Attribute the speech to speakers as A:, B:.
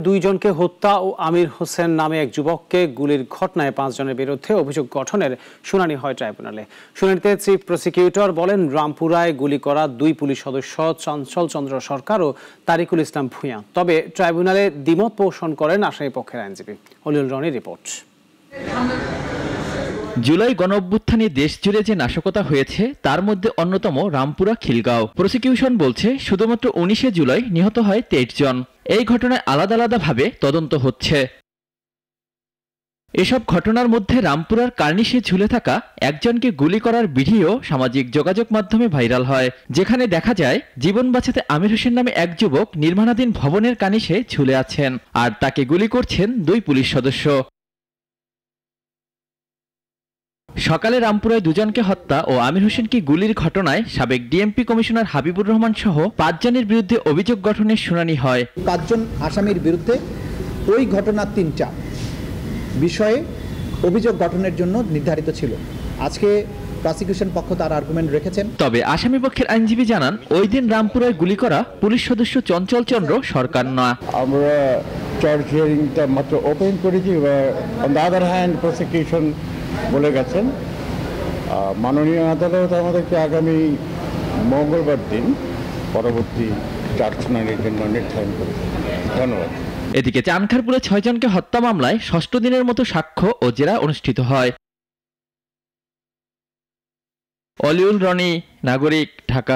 A: দুইজনকে হত্যা ও আমির হোসেন নামে এক যুবককে গুলির ঘটনায় 5 জনের বিরুদ্ধে অভিযোগ গঠনের শুনানি হয় ট্রাইব্যুনালে। শুনানিতে চিফ প্রসিকিউটর বলেন, রামপুরায় গুলি করা 2 পুলিশ সদস্য চঞ্চল চন্দ্র সরকার ও তারিকুল ইসলাম ভূঁইয়া। তবে ট্রাইব্যুনালে দ্বিমত পোষণ করেন আসামি পক্ষের আইনজীবী। অলিউল রনির রিপোর্ট।
B: জুলাই গণঅভ্যুত্থানে দেশ জুড়ে যে নাশকতা হয়েছে তার মধ্যে অন্যতম রামপুরা খিলগাঁও। প্রসিকিউশন বলছে শুধুমাত্র 19 জুলাই নিহত হয় 23 জন। এই ঘটনায় আলাদা আলাদাভাবে তদন্ত হচ্ছে। এসব ঘটনার মধ্যে রামপুরার কার্নিশে ঝুলে থাকা একজনকে গুলি করার ভিডিও সামাজিক যোগাযোগ মাধ্যমে ভাইরাল হয়, যেখানে দেখা যায় জীবন বাঁচাতে আমির হোসেন নামে এক যুবক নির্মাণাধীন ভবনের কার্নিশে ঝুলে আছেন আর তাকে গুলি করছেন 2 পুলিশ সদস্য। সকালে রামপুরায় 2 জনকে হত্যা ও আমির হোসেনকে গুলির ঘটনায় সাবেক ডিএমপি কমিশনার হাবিবুর রহমান সহ 5 জনের বিরুদ্ধে অভিযোগ গঠনের শুনানি হয়।
C: 5 জন আসামির বিরুদ্ধে ওই ঘটনার 3টা বিষয়ে অভিযোগ গঠনের জন্য নির্ধারিত ছিল। আজকে প্রসিকিউশন পক্ষ তার আর্গুমেন্ট রেখেছেন।
B: তবে আসামি পক্ষের আইনজীবী জানান, ওই দিন রামপুরায় গুলি করা পুলিশ সদস্য চঞ্চল চন্দ্র সরকার না।
D: আমরা চার্জ হিয়ারিংটা মাত্র ওপেন করেছি। On the other hand prosecution বলে গেছেন মাননীয় আদালত আমাদেরকে আগামী মঙ্গলবার দিন পরবর্তী চার্জ শুনানির জন্য নির্ধারণ করেছেন। ধন্যবাদ।
B: এদিকে চানখারপুরে 6 জনকে হত্যা মামলায় 6ষ্ঠ দিনের মতো সাক্ষ্য ও জেরা অনুষ্ঠিত হয়। অলিউল রনি, নাগরিক, ঢাকা।